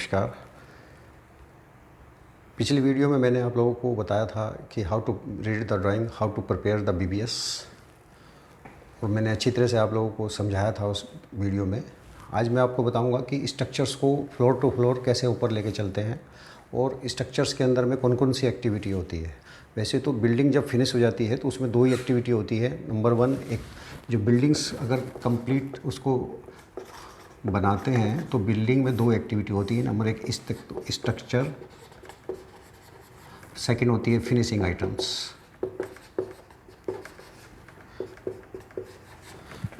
नमस्कार। पिछली वीडियो में मैंने आप लोगों को बताया था कि how to read the drawing, how to prepare the BBS, और मैंने अच्छी तरह से आप लोगों को समझाया था उस वीडियो में। आज मैं आपको बताऊंगा कि स्ट्रक्चर्स को फ्लोर टू फ्लोर कैसे ऊपर लेके चलते हैं और स्ट्रक्चर्स के अंदर में कौन कौन सी एक्टिविटी होती है। वैसे तो बिल्डिंग जब फिनिश हो जाती है तो उसमें दो ही एक्टिविटी होती है। नंबर वन, एक जो बिल्डिंग्स अगर कंप्लीट उसको बनाते हैं तो बिल्डिंग में दो एक्टिविटी होती है। नंबर एक स्ट्रक्चर, सेकंड होती है फिनिशिंग आइटम्स।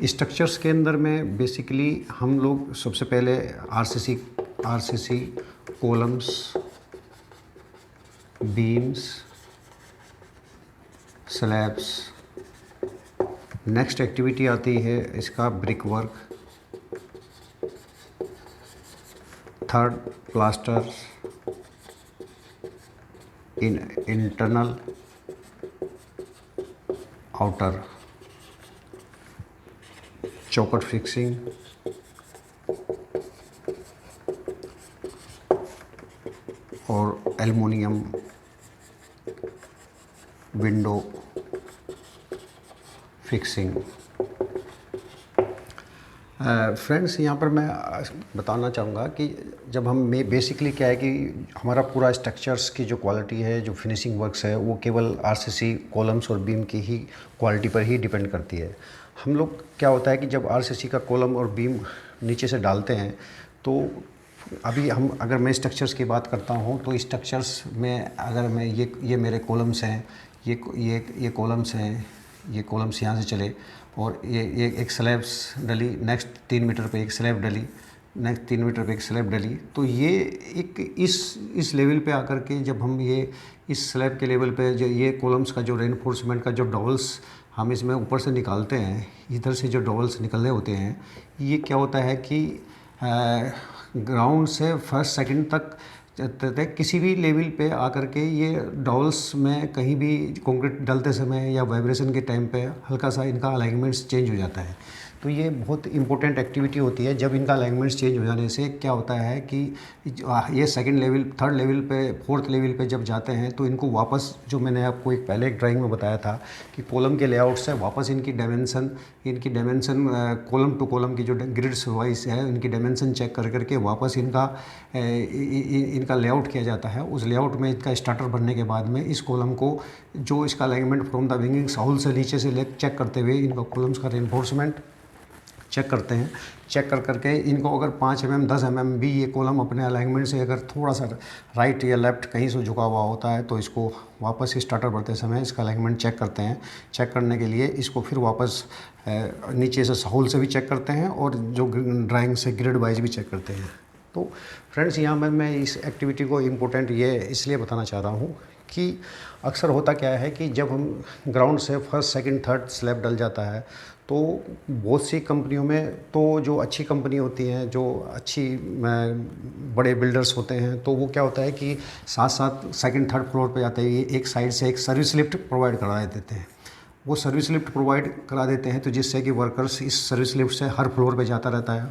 स्ट्रक्चर्स के अंदर में बेसिकली हम लोग सबसे पहले RCC columns, beams, slabs. Next activity आती है इसका brick work. Third, plaster in internal outer, चौखट फिक्सिंग, और एल्युमिनियम विंडो फिक्सिंग। फ्रेंड्स, यहाँ पर मैं बताना चाहूँगा कि जब हम बेसिकली क्या है कि हमारा पूरा स्ट्रक्चर्स की जो क्वालिटी है, जो फिनिशिंग वर्क्स है, वो केवल आरसीसी कॉलम्स और बीम की ही क्वालिटी पर ही डिपेंड करती है। हम लोग क्या होता है कि जब आरसीसी का कॉलम और बीम नीचे से डालते हैं तो अभी अगर मैं स्ट्रक्चर्स की बात करता हूँ तो स्ट्रक्चर्स में अगर मैं ये मेरे कॉलम्स हैं, ये कॉलम्स हैं, ये कॉलम्स यहाँ से चले और ये एक स्लैब्स डली, नेक्स्ट 3 मीटर पे एक स्लैब डली, नेक्स्ट 3 मीटर पे एक स्लैब डली। तो ये एक इस लेवल पे आकर के जब हम ये इस स्लैब के लेवल पे जो ये कॉलम्स का जो रेनफोर्समेंट का जो डॉवल्स हम इसमें ऊपर से निकालते हैं, इधर से जो डॉवल्स निकलने होते हैं, ये क्या होता है कि ग्राउंड से फर्स्ट सेकंड तक किसी भी लेवल पे आकर के ये डॉवल्स में कहीं भी कंक्रीट डालते समय या वाइब्रेशन के टाइम पे हल्का सा इनका अलाइनमेंट्स चेंज हो जाता है। तो ये बहुत इंपॉर्टेंट एक्टिविटी होती है। जब इनका अलाइनमेंट्स चेंज हो जाने से क्या होता है कि ये सेकंड लेवल, थर्ड लेवल पे, फोर्थ लेवल पे जब जाते हैं तो इनको वापस, जो मैंने आपको एक पहले एक ड्राइंग में बताया था कि कॉलम के लेआउट से वापस इनकी डायमेंशन कॉलम टू कॉलम की जो ग्रिड्स वाइज है इनकी डायमेंशन चेक कर करके वापस इनका लेआउट किया जाता है। उस लेआउट में इसका स्टार्टर बनने के बाद में इस कॉलम को जो इसका अलाइनमेंट फ्रॉम द विंगिंग्स होल से नीचे से चेक करते हुए इनका कॉलम्स का रेनफोर्समेंट चेक करते हैं। चेक कर करके इनको अगर 5 mm 10 mm भी ये कॉलम अपने अलाइनमेंट से अगर थोड़ा सा राइट या लेफ़्ट कहीं से झुका हुआ होता है तो इसको वापस स्टार्टर बढ़ते समय इसका अलाइनमेंट चेक करते हैं। चेक करने के लिए इसको फिर वापस नीचे से होल से भी चेक करते हैं और जो ड्राइंग से ग्रिड वाइज भी चेक करते हैं। तो फ्रेंड्स, यहाँ मैं इस एक्टिविटी को इम्पोर्टेंट ये इसलिए बताना चाह रहा हूँ कि अक्सर होता क्या है कि जब हम ग्राउंड से फर्स्ट सेकंड थर्ड स्लैब डल जाता है तो बहुत सी कंपनियों में, तो जो अच्छी कंपनी होती हैं, जो अच्छी बड़े बिल्डर्स होते हैं, तो वो क्या होता है कि साथ साथ सेकंड थर्ड फ्लोर पे जाते ही एक साइड से एक सर्विस लिफ्ट प्रोवाइड करा देते हैं। वो सर्विस लिफ्ट प्रोवाइड करा देते हैं तो जिससे कि वर्कर्स इस सर्विस लिफ्ट से हर फ्लोर पे जाता रहता है।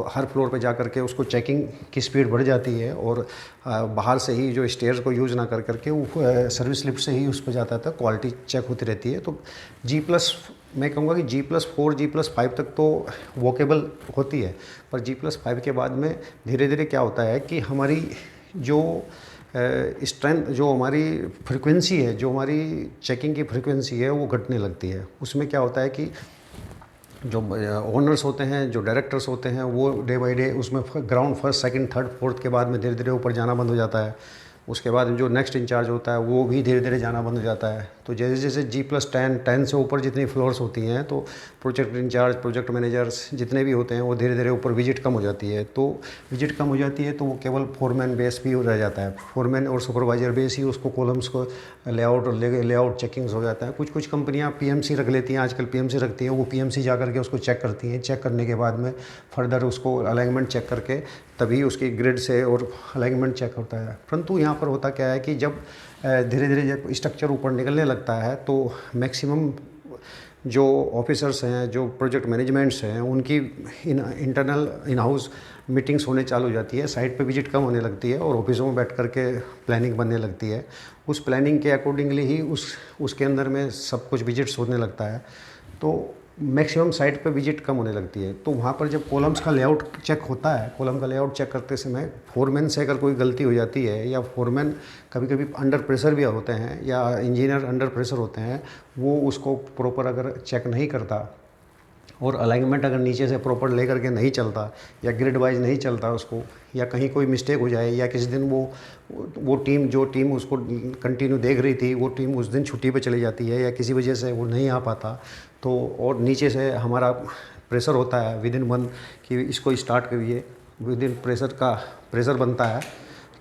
हर फ्लोर पे जा कर के उसको चेकिंग की स्पीड बढ़ जाती है और बाहर से ही जो स्टेयर्स को यूज़ ना कर करके वो सर्विस लिफ्ट से ही उस पर जाता था, क्वालिटी चेक होती रहती है। तो मैं कहूँगा कि G+4 G+5 तक तो वॉकेबल होती है, पर G+5 के बाद में धीरे धीरे क्या होता है कि हमारी जो स्ट्रेंथ, जो हमारी फ्रीक्वेंसी है, जो हमारी चेकिंग की फ्रीक्वेंसी है, वो घटने लगती है। उसमें क्या होता है कि जो ओनर्स होते हैं, जो डायरेक्टर्स होते हैं, वो डे बाई डे उसमें ground first second third fourth के बाद में धीरे धीरे ऊपर जाना बंद हो जाता है। उसके बाद जो नेक्स्ट इंचार्ज होता है वो भी धीरे धीरे जाना बंद हो जाता है। तो जैसे जैसे G+10 से ऊपर जितनी फ्लोर्स होती हैं तो प्रोजेक्ट इंचार्ज, प्रोजेक्ट मैनेजर्स जितने भी होते हैं वो धीरे धीरे ऊपर विजिट कम हो जाती है। तो विजिट कम हो जाती है तो वो केवल फोरमैन बेस भी रह जाता है। फोरमैन और सुपरवाइजर बेस ही उसको कॉलम्स को लेआउट चेकिंग्स हो जाता है। कुछ कंपनियाँ PMC रख लेती हैं, आजकल PMC रखती हैं। वो PMC जा करके उसको चेक करती हैं। चेक करने के बाद में फर्दर उसको अलाइनमेंट चेक करके तभी उसकी ग्रिड से और अलाइनमेंट चेक होता है। परंतु यहाँ पर होता क्या है कि जब धीरे धीरे जब स्ट्रक्चर ऊपर निकलने लगता है तो मैक्सिमम जो ऑफिसर्स हैं, जो प्रोजेक्ट मैनेजमेंट्स हैं, उनकी इंटरनल इन हाउस मीटिंग्स होने चालू हो जाती है, साइट पे विजिट कम होने लगती है और ऑफिसों में बैठ कर के प्लानिंग बनने लगती है। उस प्लानिंग के अकॉर्डिंगली ही उसके अंदर में सब कुछ विजिट्स होने लगता है, तो मैक्सिमम साइट पे विजिट कम होने लगती है। तो वहाँ पर जब कॉलम्स का लेआउट चेक होता है, कॉलम का लेआउट चेक करते समय फोरमैन से अगर कोई गलती हो जाती है, या फोरमैन कभी कभी अंडर प्रेशर भी होते हैं, या इंजीनियर अंडर प्रेशर होते हैं, वो उसको प्रॉपर अगर चेक नहीं करता और अलाइनमेंट अगर नीचे से प्रॉपर लेकर के नहीं चलता, या ग्रिड वाइज नहीं चलता उसको, या कहीं कोई मिस्टेक हो जाए, या किसी दिन वो टीम जो टीम उसको कंटिन्यू देख रही थी, वो टीम उस दिन छुट्टी पे चली जाती है, या किसी वजह से वो नहीं आ पाता, तो और नीचे से हमारा प्रेशर होता है विद इन वन कि इसको स्टार्ट करिए, विद इन प्रेशर बनता है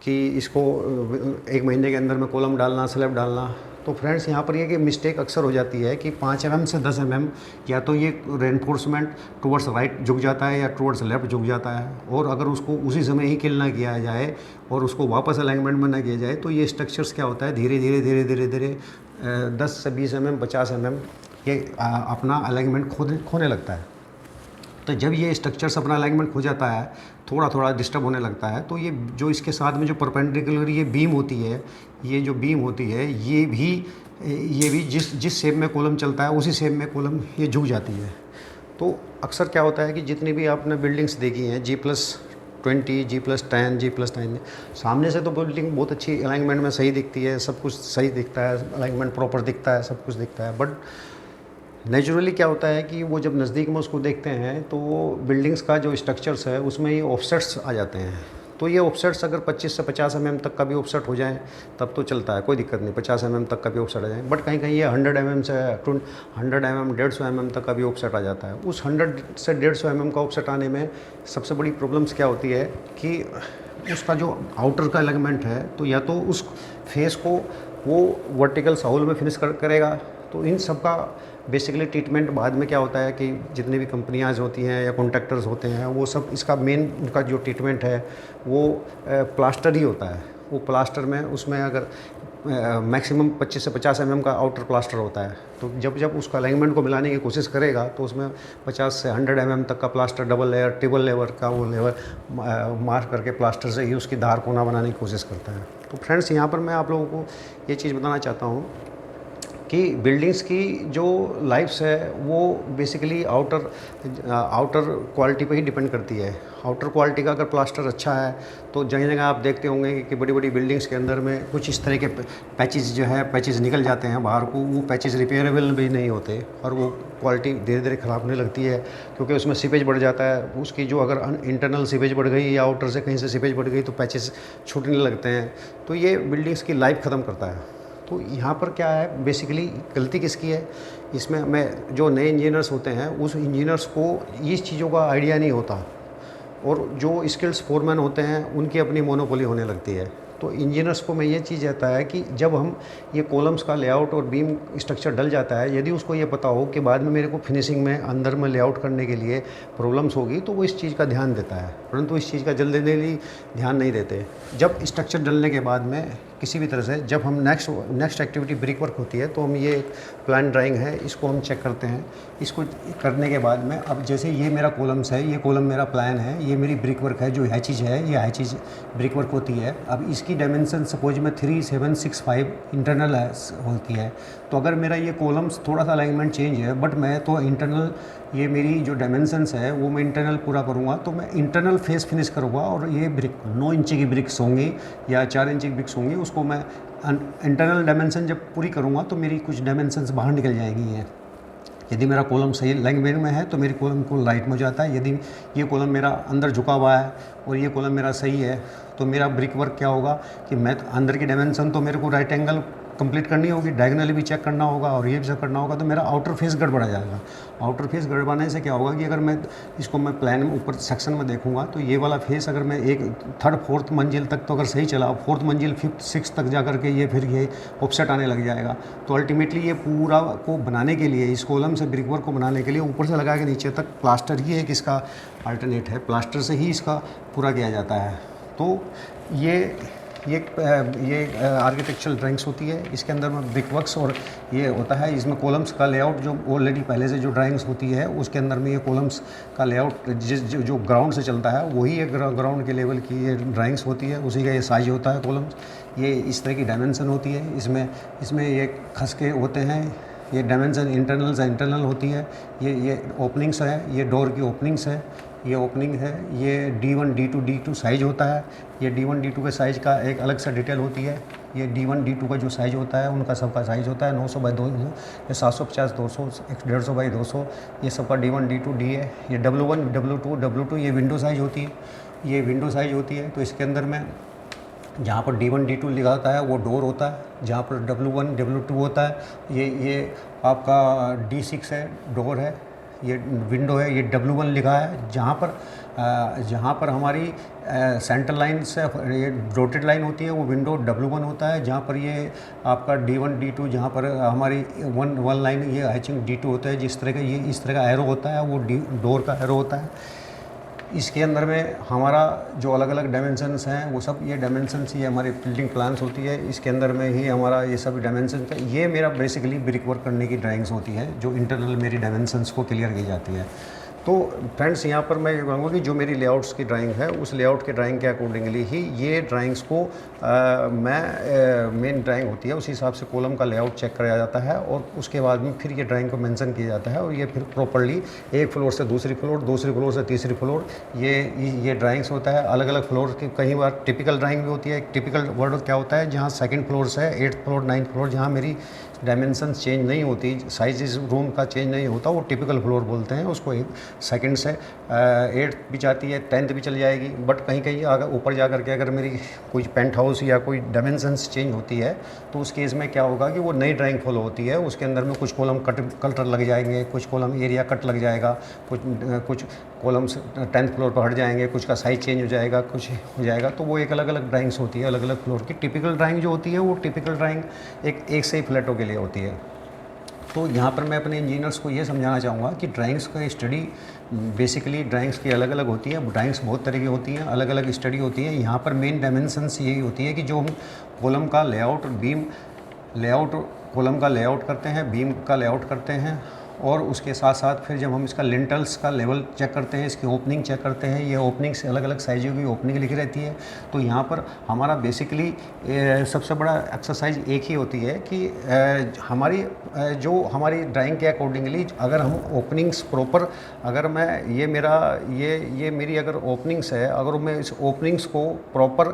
कि इसको 1 महीने के अंदर में कॉलम डालना, स्लैब डालना। तो फ्रेंड्स यहाँ पर ये कि मिस्टेक अक्सर हो जाती है कि 5 mm से 10 mm या तो ये रेनफोर्समेंट टुवर्ड्स राइट झुक जाता है या टुवर्ड्स लेफ्ट झुक जाता है, और अगर उसको उसी समय ही किल ना किया जाए और उसको वापस अलाइनमेंट में ना किया जाए, तो ये स्ट्रक्चर्स क्या होता है, धीरे धीरे 10 से 20 mm 50 mm ये अपना अलाइनमेंट खोने लगता है। तो जब ये स्ट्रक्चर्स अपना अलाइनमेंट खो जाता है, थोड़ा डिस्टर्ब होने लगता है, तो ये जो इसके साथ में जो परपेंडिकुलर ये बीम होती है, ये जो बीम होती है, ये भी जिस शेप में कॉलम चलता है उसी शेप में कॉलम ये झुक जाती है। तो अक्सर क्या होता है कि जितनी भी आपने बिल्डिंग्स देखी हैं G+20, G+10, G+9, सामने से तो बिल्डिंग बहुत अच्छी अलाइनमेंट में सही दिखती है, सब कुछ सही दिखता है, अलाइनमेंट प्रॉपर दिखता है, सब कुछ दिखता है, बट नेचुरली क्या होता है कि वो जब नज़दीक में उसको देखते हैं तो बिल्डिंग्स का जो स्ट्रक्चर्स है उसमें ये ऑफसेट्स आ जाते हैं। तो ये ऑफसेट्स अगर 25 से 50 mm तक का भी ऑफसेट हो जाए तब तो चलता है, कोई दिक्कत नहीं, 50 mm तक का भी ऑफसेट आ जाए, बट कहीं कहीं ये 100 mm से 100 mm 150 mm तक का भी ऑफसेट आ जाता है। उस 100 से 150 mm का ऑफसेट आने में सबसे बड़ी प्रॉब्लम्स क्या होती है कि उसका जो आउटर का एलिमेंट है, तो या तो उस फेस को वो वर्टिकल साउल में फिनिश करेगा, तो इन सब का बेसिकली ट्रीटमेंट बाद में क्या होता है कि जितनी भी कंपनियाँ होती हैं या कॉन्ट्रैक्टर्स होते हैं, वो सब इसका मेन उनका जो ट्रीटमेंट है वो प्लास्टर ही होता है। वो प्लास्टर में उसमें अगर मैक्सिमम 25 से 50 mm का आउटर प्लास्टर होता है, तो जब उसका अलाइनमेंट को मिलाने की कोशिश करेगा तो उसमें 50 से 100 mm तक का plaster double layer triple layer का वो लेयर मार करके प्लास्टर से ही उसकी धार कोना बनाने की कोशिश करता है। तो फ्रेंड्स यहाँ पर मैं आप लोगों को ये चीज़ बताना चाहता हूँ कि बिल्डिंग्स की जो लाइफ्स है वो बेसिकली आउटर क्वालिटी पे ही डिपेंड करती है। आउटर क्वालिटी का अगर प्लास्टर अच्छा है तो जगह जगह आप देखते होंगे कि बड़ी बड़ी बिल्डिंग्स के अंदर में कुछ इस तरह के पैचेस निकल जाते हैं बाहर को, वो पैचेस रिपेयरेबल भी नहीं होते और वो क्वालिटी धीरे धीरे ख़राब होने लगती है, क्योंकि उसमें सीपेज बढ़ जाता है। उसकी जो अगर इंटरनल सीपेज बढ़ गई या आउटर से कहीं से सीपेज बढ़ गई तो पैचेस छूटने लगते हैं, तो ये बिल्डिंग्स की लाइफ ख़त्म करता है। तो यहाँ पर क्या है, बेसिकली गलती किसकी है इसमें, मैं जो नए इंजीनियर्स होते हैं उस इंजीनियर्स को इस चीज़ों का आइडिया नहीं होता, और जो स्किल्स फोरमैन होते हैं उनकी अपनी मोनोपोली होने लगती है। तो इंजीनियर्स को मैं ये चीज़ रहता है कि जब हम ये कॉलम्स का लेआउट और बीम स्ट्रक्चर डल जाता है, यदि उसको ये पता हो कि बाद में मेरे को फिनिशिंग में अंदर में लेआउट करने के लिए प्रॉब्लम्स होगी, तो वो इस चीज़ का ध्यान देता है, परंतु इस चीज़ का जल्दी ध्यान नहीं देते। जब स्ट्रक्चर डलने के बाद में किसी भी तरह से जब हम नेक्स्ट एक्टिविटी ब्रिक वर्क होती है, तो हम ये प्लान ड्राइंग है इसको हम चेक करते हैं। इसको करने के बाद में अब जैसे ये मेरा कॉलम्स है, ये कॉलम मेरा प्लान है, ये मेरी ब्रिक वर्क है जो हैचेज है, ये हैचेज ब्रिक वर्क होती है। अब इसकी डायमेंशन सपोज में 3765 इंटरनल होती है, तो अगर मेरा ये कॉलम्स थोड़ा सा अलाइनमेंट चेंज है, बट मैं तो इंटरनल ये मेरी जो डायमेंशंस है वो मैं इंटरनल पूरा करूँगा, तो मैं इंटरनल फेस फिनिश करूँगा, और ये ब्रिक 9 इंच की ब्रिक्स होंगी या 4 इंच की ब्रिक्स होंगी, उसको मैं इंटरनल डायमेंशन जब पूरी करूँगा तो मेरी कुछ डायमेंशंस बाहर निकल जाएंगी हैं। यदि मेरा कॉलम सही लेंथ में है तो मेरी कॉलम को राइट में हो जाता है। यदि ये कॉलम मेरा अंदर झुका हुआ है और ये कॉलम मेरा सही है, तो मेरा ब्रिक वर्क क्या होगा कि मैं अंदर की डायमेंशन तो मेरे को राइट एंगल कंप्लीट करनी होगी, डायगनली भी चेक करना होगा और ये भी चेक करना होगा, तो मेरा आउटर फेस गड़बड़ा जाएगा। आउटर फेस गड़बड़ाने से क्या होगा कि अगर मैं इसको मैं प्लान में ऊपर सेक्शन में देखूंगा तो ये वाला फेस अगर मैं एक 3rd 4th मंजिल तक तो अगर सही चला, 4th मंजिल 5th 6th तक जा करके ये फिर ये ऑफसेट आने लग जाएगा। तो अल्टीमेटली ये पूरा को बनाने के लिए, इस कॉलम से ब्रिक वर्क को बनाने के लिए ऊपर से लगा के नीचे तक प्लास्टर ही एक इसका अल्टरनेट है, प्लास्टर से ही इसका पूरा किया जाता है। तो ये ये आर्किटेक्चरल ड्राइंग्स होती है। इसके अंदर में ब्रिक वर्क्स और ये होता है, इसमें कॉलम्स का लेआउट जो ऑलरेडी पहले से जो ड्राइंग्स होती है उसके अंदर में ये कॉलम्स का लेआउट जो ग्राउंड से चलता है वही एक ग्राउंड के लेवल की ये ड्राइंग्स होती है, उसी का ये साइज होता है कॉलम्स। ये इस तरह की डायमेंशन होती है। इसमें ये खस के होते हैं, ये डायमेंशन इंटरनल होती है। ये ओपनिंग्स है, ये डोर की ओपनिंग्स है, ये ओपनिंग है। ये D1 D2 D2 साइज़ होता है। ये D1 D2 के साइज़ का एक अलग सा डिटेल होती है। ये D1 D2 का जो साइज़ होता है उनका सबका साइज़ होता है 900 बाई 200, ये 750 200 150 बाई 200, ये सबका D1 D2 D है। ये W1 W2 ये विंडो साइज़ होती है, ये विंडो साइज़ होती है। तो इसके अंदर में जहाँ पर D1 D2 लिखा होता है वो डोर होता है, जहाँ पर W1 W2 होता है ये आपका D6 है, डोर है। ये विंडो है, ये W1 लिखा है। जहाँ पर हमारी सेंटर लाइन से ये डॉटेड लाइन होती है वो विंडो W1 होता है। जहाँ पर ये आपका D1 D2 जहाँ पर हमारी वन लाइन ये आई थिंक D2 होता है। जिस तरह का ये इस तरह का एरो होता है वो डोर का एरो होता है। इसके अंदर में हमारा जो अलग अलग डायमेंशंस हैं वो सब ये डायमेंशंस ही हमारी बिल्डिंग प्लान्स होती है। इसके अंदर में ही हमारा ये सब डायमेंशन का ये मेरा बेसिकली ब्रिक वर्क करने की ड्राइंग्स होती है जो इंटरनल मेरी डायमेंशंस को क्लियर की जाती है। तो फ्रेंड्स यहाँ पर मैं ये कहूँगा कि जो मेरी लेआउट्स की ड्राइंग है उस लेआउट की ड्राइंग के अकॉर्डिंगली ही ये ड्राइंग्स को मेन ड्राइंग होती है उस हिसाब से कॉलम का लेआउट चेक कराया जाता है और उसके बाद में फिर ये ड्राइंग को मेंशन किया जाता है और ये फिर प्रॉपर्ली एक फ्लोर से दूसरी फ्लोर से तीसरी फ्लोर ये ड्राइंग्स होता है। अलग अलग फ्लोर की कई बार टिपिकल ड्राइंग भी होती है। एक टिपिकल वर्ड क्या होता है जहाँ सेकंड फ्लोर से 8th फ्लोर 9th फ्लोर जहाँ मेरी डायमेंशंस चेंज नहीं होती, साइज़ रूम का चेंज नहीं होता, वो टिपिकल फ्लोर बोलते हैं उसको। सेकंड से 8th भी जाती है, 10th भी चली जाएगी। बट कहीं कहीं अगर ऊपर जा करके अगर मेरी कोई पेंट हाउस या कोई डायमेंशंस चेंज होती है तो उस केस में क्या होगा कि वो नई ड्राइंग फॉलो होती है। उसके अंदर में कुछ कॉलम कटर लग जाएंगे, कुछ कॉलम एरिया कट लग जाएगा, कुछ कॉलम्स 10th फ्लोर पर हट जाएंगे, कुछ का साइज़ चेंज हो जाएगा, कुछ हो जाएगा। तो वो एक अलग अलग ड्राइंग्स होती है अलग अलग फ्लोर की। टिपिकल ड्राइंग जो होती है वो टिपिकल ड्राइंग एक से ही फ्लैटों के लिए होती है। तो यहाँ पर मैं अपने इंजीनियर्स को ये समझाना चाहूँगा कि ड्राइंग्स का स्टडी बेसिकली ड्राइंग्स की अलग अलग होती है। ड्राइंग्स बहुत तरह की होती हैं, अलग अलग स्टडी होती है। यहाँ पर मेन डायमेंशंस यही होती है कि जो हम कॉलम का लेआउट कॉलम का लेआउट करते हैं, बीम का लेआउट करते हैं और उसके साथ साथ फिर जब हम इसका लिंटल्स का लेवल चेक करते हैं, इसकी ओपनिंग चेक करते हैं। ये ओपनिंग से अलग अलग साइज़ों की ओपनिंग लिखी रहती है। तो यहाँ पर हमारा बेसिकली सबसे बड़ा एक्सरसाइज एक ही होती है कि हमारी ड्राइंग के अकॉर्डिंगली अगर हम ओपनिंग्स प्रॉपर अगर मैं ये मेरी अगर ओपनिंग्स है, अगर मैं इस ओपनिंग्स को प्रॉपर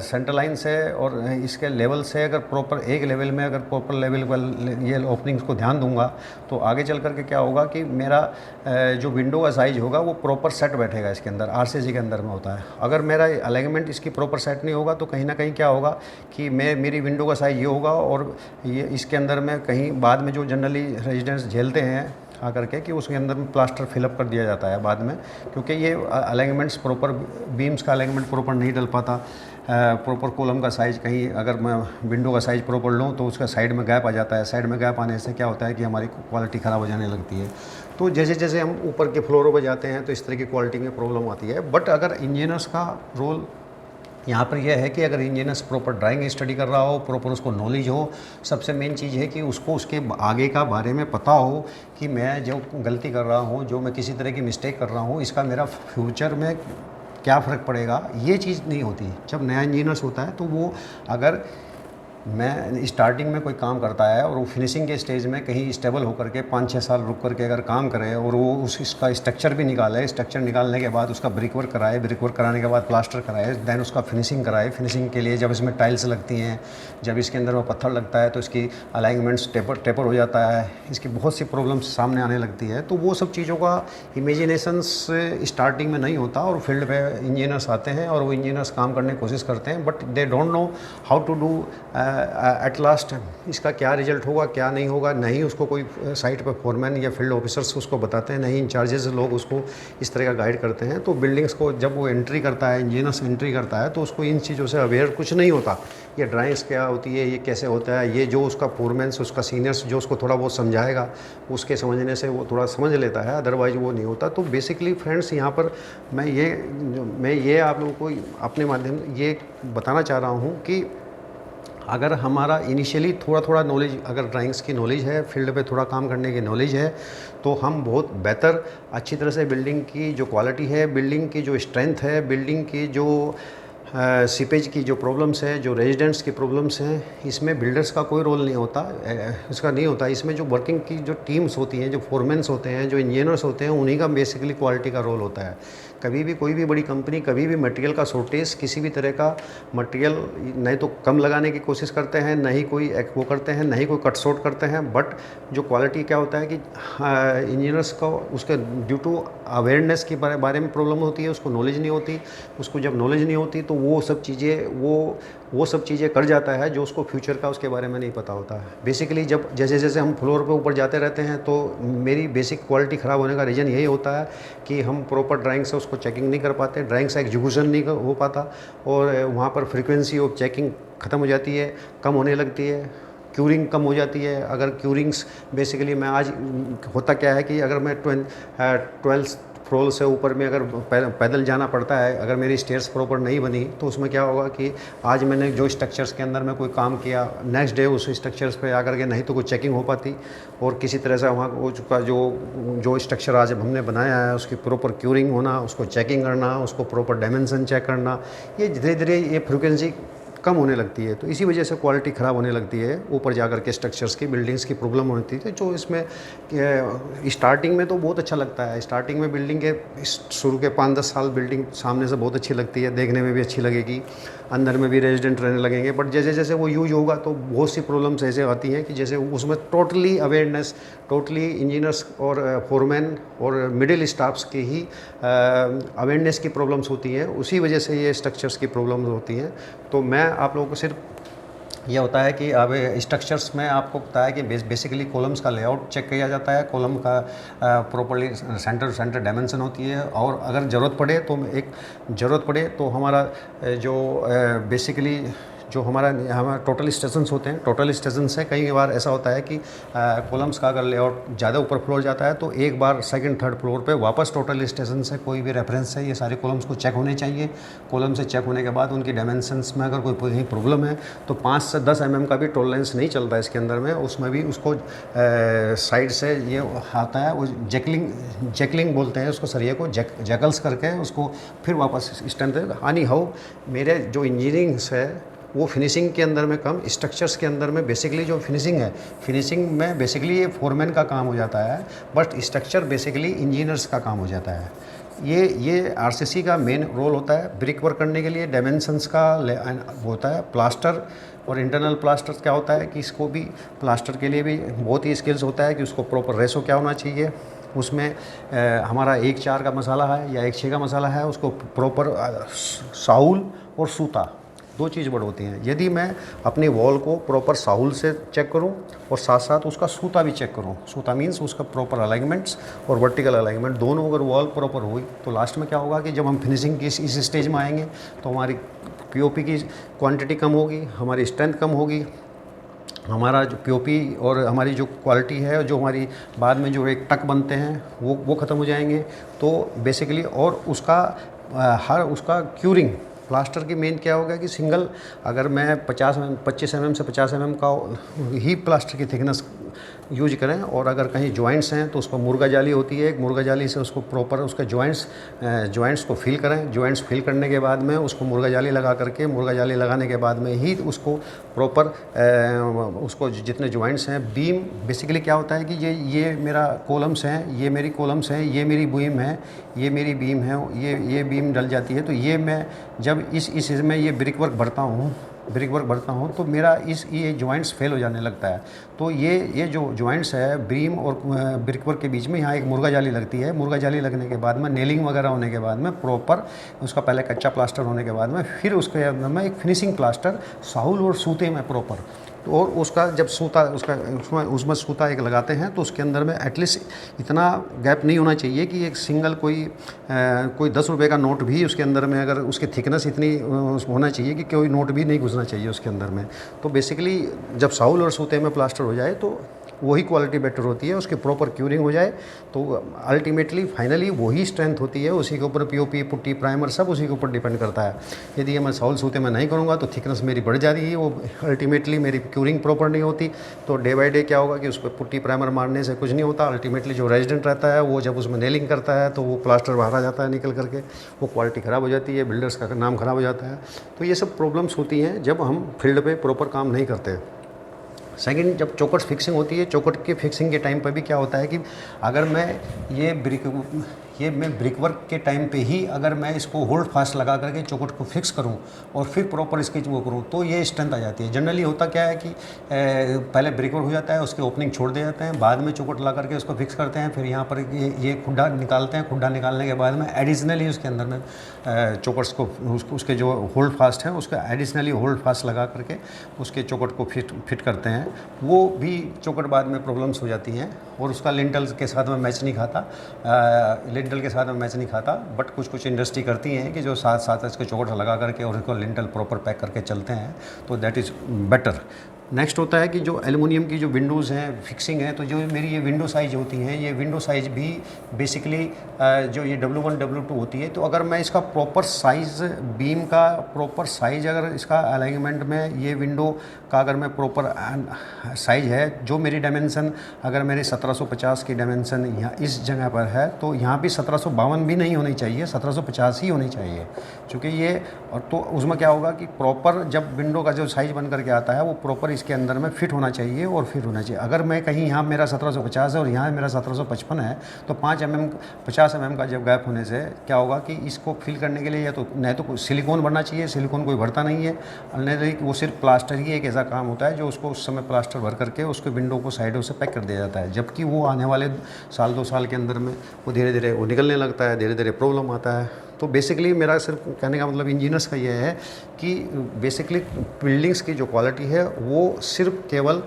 सेंटर लाइन से और इसके लेवल से अगर प्रॉपर एक लेवल में अगर प्रॉपर लेवल पर ये ओपनिंग्स को ध्यान दूंगा तो आगे चल करके क्या होगा कि मेरा जो विंडो का साइज़ होगा वो प्रॉपर सेट बैठेगा इसके अंदर, आरसीसी के अंदर में होता है। अगर मेरा अलाइनमेंट इसकी प्रॉपर सेट नहीं होगा तो कहीं ना कहीं क्या होगा कि मेरी विंडो का साइज़ ये होगा और ये इसके अंदर में कहीं बाद में जो जनरली रेजिडेंट्स झेलते हैं आकर के कि उसके अंदर में प्लास्टर फिलअप कर दिया जाता है बाद में, क्योंकि ये अलाइनमेंट्स प्रॉपर बीम्स का अलाइनमेंट प्रॉपर नहीं डल पाता। प्रॉपर कॉलम का साइज़ कहीं अगर मैं विंडो का साइज़ प्रॉपर लूँ तो उसका साइड में गैप आ जाता है। साइड में गैप आने से क्या होता है कि हमारी क्वालिटी ख़राब हो जाने लगती है। तो जैसे जैसे हम ऊपर के फ्लोरों पर जाते हैं तो इस तरह की क्वालिटी में प्रॉब्लम आती है। बट अगर इंजीनियर्स का रोल यहाँ पर यह है कि अगर इंजीनियर्स प्रॉपर ड्राइंग स्टडी कर रहा हो, प्रॉपर उसको नॉलेज हो, सबसे मेन चीज़ है कि उसको उसके आगे का बारे में पता हो कि मैं जो गलती कर रहा हूँ, जो मैं किसी तरह की मिस्टेक कर रहा हूँ, इसका मेरा फ्यूचर में क्या फ़र्क पड़ेगा, ये चीज़ नहीं होती। जब नया इंजीनियर्स होता है तो वो अगर मैं स्टार्टिंग में कोई काम करता है और वो फिनिशिंग के स्टेज में कहीं स्टेबल होकर के 5-6 साल रुक करके अगर काम करे और वो इसका स्ट्रक्चर भी निकाले, स्ट्रक्चर निकालने के बाद उसका ब्रिक वर्क कराए, ब्रिक वर्क कराने के बाद प्लास्टर कराए, देन उसका फिनिशिंग कराए। फिनिशिंग के लिए जब इसमें टाइल्स लगती हैं, जब इसके अंदर में पत्थर लगता है तो इसकी अलाइनमेंट्स टेपर हो जाता है, इसकी बहुत सी प्रॉब्लम्स सामने आने लगती है। तो वो सब चीज़ों का इमेजिनेशंस स्टार्टिंग में नहीं होता और फील्ड पे इंजीनियर्स आते हैं और वो इंजीनियर्स काम करने की कोशिश करते हैं, but they don't know how to do at last इसका क्या रिजल्ट होगा क्या नहीं होगा, नहीं उसको कोई साइट पर फोरमैन या फील्ड ऑफिसर्स उसको बताते हैं, नहीं इंचार्जेस लोग उसको इस तरह का गाइड करते हैं। तो बिल्डिंग्स को जब वो एंट्री करता है, इंजीनियर्स एंट्री करता है, तो उसको इन चीज़ों से अवेयर कुछ नहीं होता। ये ड्राइंग्स क्या होती है, ये कैसे होता है, ये जो उसका फोरमैन्स, उसका सीनियर्स जो उसको थोड़ा बहुत समझाएगा, उसके समझने से वो थोड़ा समझ लेता है, अदरवाइज़ वो नहीं होता। तो बेसिकली फ्रेंड्स यहाँ पर मैं ये आप लोगों को अपने माध्यम से ये बताना चाह रहा हूँ कि अगर हमारा इनिशियली थोड़ा थोड़ा नॉलेज, अगर ड्राइंग्स की नॉलेज है, फील्ड पे थोड़ा काम करने की नॉलेज है, तो हम बहुत बेहतर अच्छी तरह से बिल्डिंग की जो क्वालिटी है, बिल्डिंग की जो स्ट्रेंथ है, बिल्डिंग की जो सीपेज की जो प्रॉब्लम्स है, जो रेजिडेंट्स की प्रॉब्लम्स हैं, इसमें बिल्डर्स का कोई रोल नहीं होता, इसका नहीं होता। इसमें जो वर्किंग की जो टीम्स होती हैं, जो फोरमेन्स होते हैं, जो इंजीनियर्स होते हैं, उन्हीं का बेसिकली क्वालिटी का रोल होता है। कभी भी कोई भी बड़ी कंपनी कभी भी मटेरियल का शॉर्टेज, किसी भी तरह का मटेरियल नहीं तो कम लगाने की कोशिश करते हैं, नहीं कोई वो करते हैं, नहीं कोई कट शॉर्ट करते हैं। बट जो क्वालिटी क्या होता है कि इंजीनियर्स को उसके ड्यू टू अवेयरनेस के बारे में प्रॉब्लम होती है, उसको नॉलेज नहीं होती। उसको जब नॉलेज नहीं होती तो वो सब चीज़ें कर जाता है जो उसको फ्यूचर का उसके बारे में नहीं पता होता है। बेसिकली जब जैसे जैसे हम फ्लोर पे ऊपर जाते रहते हैं, तो मेरी बेसिक क्वालिटी ख़राब होने का रीज़न यही होता है कि हम प्रॉपर ड्राइंग से उसको चेकिंग नहीं कर पाते, ड्राइंग से एग्जीक्यूशन नहीं हो पाता, और वहाँ पर फ्रीक्वेंसी ऑफ चेकिंग ख़त्म हो जाती है, कम होने लगती है, क्यूरिंग कम हो जाती है। अगर क्यूरिंग्स बेसिकली मैं आज होता क्या है कि अगर मैं 12th फ्लोर से ऊपर में अगर पैदल जाना पड़ता है, अगर मेरी स्टेयर्स प्रॉपर नहीं बनी, तो उसमें क्या होगा कि आज मैंने जो स्ट्रक्चर्स के अंदर में कोई काम किया, नेक्स्ट डे उस स्ट्रक्चर्स पे आकर के नहीं तो कोई चेकिंग हो पाती, और किसी तरह से वहाँ उसका जो स्ट्रक्चर आज हमने बनाया है उसकी प्रॉपर क्यूरिंग होना, उसको चेकिंग करना, उसको प्रॉपर डायमेंशन चेक करना, ये धीरे धीरे ये फ्रिक्वेंसी कम होने लगती है। तो इसी वजह से क्वालिटी ख़राब होने लगती है, ऊपर जाकर के स्ट्रक्चर्स की, बिल्डिंग्स की प्रॉब्लम होती है। जो इसमें स्टार्टिंग में तो बहुत अच्छा लगता है, स्टार्टिंग में बिल्डिंग के शुरू के 5-10 साल बिल्डिंग सामने से बहुत अच्छी लगती है, देखने में भी अच्छी लगेगी, अंदर में भी रेजिडेंट रहने लगेंगे। बट जैसे जैसे वो यूज होगा तो बहुत सी प्रॉब्लम्स ऐसे आती हैं कि जैसे उसमें टोटली अवेयरनेस, टोटली इंजीनियर्स और फोरमैन और मिडिल स्टाफ्स की ही अवेयरनेस की प्रॉब्लम्स होती हैं, उसी वजह से ये स्ट्रक्चर्स की प्रॉब्लम्स होती हैं। तो मैं आप लोगों को सिर्फ ये होता है कि अब स्ट्रक्चर्स में आपको पता है कि बेसिकली कॉलम्स का लेआउट चेक किया जाता है, कॉलम का प्रॉपर्ली सेंटर डायमेंशन होती है, और अगर ज़रूरत पड़े तो हमारा जो बेसिकली जो हमारा टोटल स्टेशंस होते हैं, टोटल स्टेशन से कई बार ऐसा होता है कि कॉलम्स का अगर लेआउट ज़्यादा ऊपर फ्लोर जाता है तो एक बार सेकंड थर्ड फ्लोर पे वापस टोटल स्टेशन से कोई भी रेफरेंस से ये सारे कॉलम्स को चेक होने चाहिए। कॉलम से चेक होने के बाद उनकी डायमेंशंस में अगर कोई प्रॉब्लम है तो 5 से 10 mm का भी टॉलरेंस नहीं चलता है इसके अंदर में, उसमें भी उसको साइड से ये आता है, वो जैकलिंग बोलते हैं उसको, सरिये को जैकल्स करके उसको फिर वापस स्टैंड आनी हो। मेरे जो इंजीनियरिंग्स है वो फिनिशिंग के अंदर में कम, स्ट्रक्चर्स के अंदर में बेसिकली जो फिनिशिंग है, फिनिशिंग में बेसिकली ये फोरमैन का काम हो जाता है, बट स्ट्रक्चर बेसिकली इंजीनियर्स का काम हो जाता है। ये आरसीसी का मेन रोल होता है ब्रिक वर्क करने के लिए, डायमेंशंस का होता है। प्लास्टर और इंटरनल प्लास्टर क्या होता है कि इसको भी प्लास्टर के लिए भी बहुत ही स्किल्स होता है कि उसको प्रॉपर रेशो क्या होना चाहिए, उसमें हमारा 1:4 का मसाला है या 1:6 का मसाला है, उसको प्रॉपर साउल और सूता 2 चीज़ बड़ होती हैं। यदि मैं अपनी वॉल को प्रॉपर साहुल से चेक करूं और साथ साथ उसका सूता भी चेक करूं, सूता मीन्स उसका प्रॉपर अलाइनमेंट्स और वर्टिकल अलाइनमेंट दोनों अगर वॉल प्रॉपर हुई तो लास्ट में क्या होगा कि जब हम फिनिशिंग की इस स्टेज में आएंगे तो हमारी पीओपी की क्वांटिटी कम होगी, हमारी स्ट्रेंथ कम होगी, हमारा जो पीओपी और हमारी जो क्वालिटी है, जो हमारी बाद में जो एक टक बनते हैं वो ख़त्म हो जाएंगे। तो बेसिकली और उसका उसका क्यूरिंग प्लास्टर की मेन क्या होगा कि सिंगल, अगर मैं 25 mm से 50 mm का ही प्लास्टर की थिकनेस यूज करें, और अगर कहीं जॉइंट्स हैं तो उस पर मुर्गा जाली होती है, एक मुर्गा जाली से उसको प्रॉपर उसके जॉइंट्स को फिल करें। जॉइंट्स फिल करने के बाद में उसको मुर्गा जाली लगा करके, मुर्गा जाली लगाने के बाद में ही उसको प्रॉपर उसको जितने जॉइंट्स हैं, बीम बेसिकली क्या होता है कि ये मेरा कॉलम्स हैं, ये मेरी कॉलम्स हैं, ये मेरी बीम है, ये मेरी बीम है, ये बीम डल जाती है। तो ये मैं जब इस इसमें ये ब्रिक वर्क भरता हूँ ब्रिक वर्क भरता हूँ तो मेरा ये जॉइंट्स फेल हो जाने लगता है। तो ये जो जॉइंट्स है बीम और ब्रिक वर्क के बीच में, यहाँ एक मुर्गा जाली लगती है। मुर्गा जाली लगने के बाद में नेलिंग वगैरह होने के बाद में प्रॉपर उसका पहले कच्चा प्लास्टर होने के बाद में फिर उसके अंदर में एक फिनिशिंग प्लास्टर साहुल और सूते में प्रॉपर, तो और उसका जब सूता उसमें सूता एक लगाते हैं तो उसके अंदर में एटलीस्ट इतना गैप नहीं होना चाहिए कि एक सिंगल कोई 10 रुपये का नोट भी उसके अंदर में, अगर उसकी थिकनेस इतनी होना चाहिए कि कोई नोट भी नहीं घुसना चाहिए उसके अंदर में। तो बेसिकली जब साहुल और सूते में प्लास्टर हो जाए तो वही क्वालिटी बेटर होती है, उसकी प्रॉपर क्यूरिंग हो जाए तो अल्टीमेटली फाइनली वही स्ट्रेंथ होती है। उसी के ऊपर पीओपी पुट्टी प्राइमर सब उसी के ऊपर डिपेंड करता है। यदि मैं साहुल सूते में नहीं करूँगा तो थिकनेस मेरी बढ़ जा रही है, वो अल्टीमेटली मेरी क्यूरिंग प्रॉपर नहीं होती। तो डे बाई डे क्या होगा कि उस पर पुट्टी प्राइमर मारने से कुछ नहीं होता। अल्टीमेटली जो रेजिडेंट रहता है वो जब उसमें नेलिंग करता है तो वो प्लास्टर बाहर आ जाता है निकल करके, वो क्वालिटी ख़राब हो जाती है, बिल्डर्स का नाम ख़राब हो जाता है। तो ये सब प्रॉब्लम्स होती हैं जब हम फील्ड पे प्रॉपर काम नहीं करते। सेकंड, जब चौकट फिक्सिंग होती है, चौकट की फिक्सिंग के टाइम पर भी क्या होता है कि अगर मैं ब्रिक वर्क के टाइम पे ही अगर मैं इसको होल्ड फास्ट लगा करके चौकट को फिक्स करूं और फिर प्रॉपर इसकी वो करूं तो ये स्ट्रेंथ आ जाती है। जनरली होता क्या है कि पहले ब्रिक वर्क हो जाता है, उसके ओपनिंग छोड़ दे जाते हैं, बाद में चौकट ला करके उसको फिक्स करते हैं, फिर यहाँ पर ये खुड्डा निकालते हैं। खुड्डा निकालने के बाद में एडिशनली उसके अंदर में चौकट्स को उसके जो होल्ड फास्ट है उसका एडिशनली होल्ड फास्ट लगा करके उसके चौकट को फिट करते हैं। वो भी चौकट बाद में प्रॉब्लम्स हो जाती हैं और उसका लिंटल के साथ में मैच नहीं खाता, लिंटल के साथ में मैच नहीं खाता। बट कुछ इंडस्ट्री करती हैं कि जो साथ इसके चौकट लगा करके और उसको लिंटल प्रॉपर पैक करके चलते हैं, तो दैट इज़ बेटर। नेक्स्ट होता है कि जो एल्युमिनियम की जो विंडोज़ हैं फिक्सिंग है, तो जो मेरी ये विंडो साइज़ होती हैं, ये विंडो साइज़ भी बेसिकली जो ये W1 W2 होती है, तो अगर मैं इसका प्रॉपर साइज़ बीम का प्रॉपर साइज़ अगर इसका अलाइनमेंट में ये विंडो का अगर मैं प्रॉपर साइज़ है, जो मेरी डायमेंसन अगर मेरी 1750 की डायमेंसन यहाँ इस जगह पर है तो यहाँ भी 1752 भी नहीं होनी चाहिए, 1750 ही होनी चाहिए। क्योंकि ये और तो उसमें क्या होगा कि प्रॉपर जब विंडो का जो साइज़ बन करके आता है वो प्रॉपर इसके अंदर में फिट होना चाहिए और फिट होना चाहिए। अगर मैं कहीं यहाँ मेरा 1750 है और यहाँ मेरा 1755 है तो 50 mm का जब गैप होने से क्या होगा कि इसको फिल करने के लिए या तो नहीं तो सिलिकॉन भरना चाहिए, सिलिकॉन कोई भरता नहीं है, नहीं तो वो सिर्फ प्लास्टर ही एक ऐसा काम होता है जो उसको उस समय प्लास्टर भर करके उसके विंडो को साइडों से पैक कर दिया जाता है। जबकि वो आने वाले साल 2 साल के अंदर में वो धीरे धीरे वो निकलने लगता है, धीरे धीरे प्रॉब्लम आता है। तो बेसिकली मेरा सिर्फ कहने का मतलब इंजीनियर्स का ये है कि बेसिकली बिल्डिंग्स की जो क्वालिटी है वो सिर्फ केवल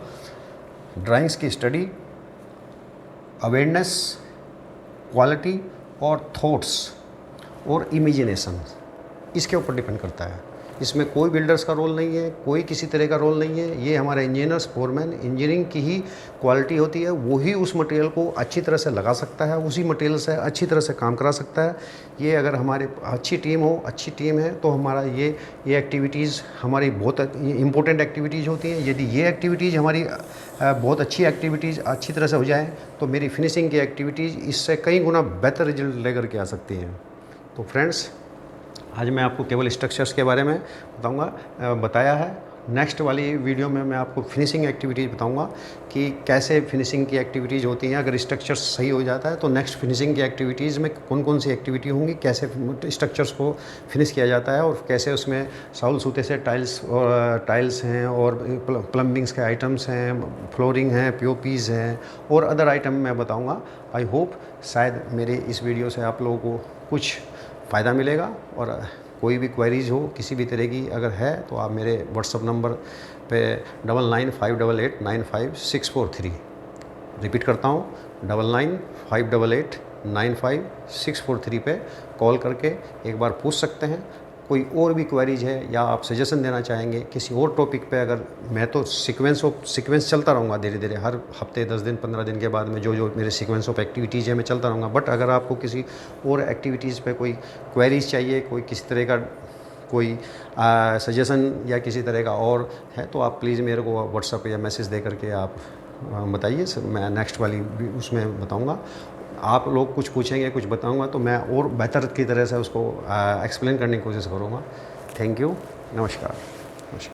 ड्राइंग्स की स्टडी, अवेयरनेस, क्वालिटी और थॉट्स और इमेजिनेशन इसके ऊपर डिपेंड करता है। इसमें कोई बिल्डर्स का रोल नहीं है, कोई किसी तरह का रोल नहीं है। ये हमारे इंजीनियर्स फोरमैन इंजीनियरिंग की ही क्वालिटी होती है, वही उस मटेरियल को अच्छी तरह से लगा सकता है, उसी मटेरियल से अच्छी तरह से काम करा सकता है। ये अगर हमारे अच्छी टीम है तो हमारा ये एक्टिविटीज़ हमारी बहुत इंपॉर्टेंट एक्टिविटीज़ होती हैं। यदि ये एक्टिविटीज़ हमारी बहुत अच्छी एक्टिविटीज़ अच्छी तरह से हो जाए तो मेरी फिनिशिंग की एक्टिविटीज़ इससे कई गुना बेहतर रिजल्ट लेकर के आ सकती हैं। तो फ्रेंड्स, आज मैं आपको केवल स्ट्रक्चर्स के बारे में बताया है। नेक्स्ट वाली वीडियो में मैं आपको फिनिशिंग एक्टिविटीज़ बताऊंगा कि कैसे फिनिशिंग की एक्टिविटीज़ होती हैं। अगर स्ट्रक्चर्स सही हो जाता है तो नेक्स्ट फिनिशिंग की एक्टिविटीज़ में कौन कौन सी एक्टिविटी होंगी, कैसे स्ट्रक्चर्स को फिनिश किया जाता है और कैसे उसमें साहुल सूते से टाइल्स हैं और प्लम्बिंग्स के आइटम्स हैं, फ्लोरिंग हैं, पीओपीज़ हैं और अदर आइटम मैं बताऊँगा। आई होप शायद मेरे इस वीडियो से आप लोगों को कुछ फ़ायदा मिलेगा। और कोई भी क्वेरीज हो किसी भी तरह की अगर है तो आप मेरे व्हाट्सअप नंबर पे 9958895643 रिपीट करता हूँ 9958895643 पे कॉल करके एक बार पूछ सकते हैं। कोई और भी क्वेरीज है या आप सजेशन देना चाहेंगे किसी और टॉपिक पे, अगर मैं तो सीक्वेंस चलता रहूँगा धीरे धीरे, हर हफ्ते 10 दिन 15 दिन के बाद में जो मेरे सीक्वेंस ऑफ एक्टिविटीज़ है मैं चलता रहूँगा। बट अगर आपको किसी और एक्टिविटीज़ पे कोई क्वेरीज चाहिए, कोई किसी तरह का कोई सजेशन या किसी तरह का और है तो आप प्लीज़ मेरे को व्हाट्सएप या मैसेज दे करके आप बताइए, मैं नेक्स्ट वाली उसमें बताऊँगा। आप लोग कुछ पूछेंगे, कुछ बताऊंगा तो मैं और बेहतर की तरह से उसको एक्सप्लेन करने की कोशिश करूँगा। थैंक यू, नमस्कार।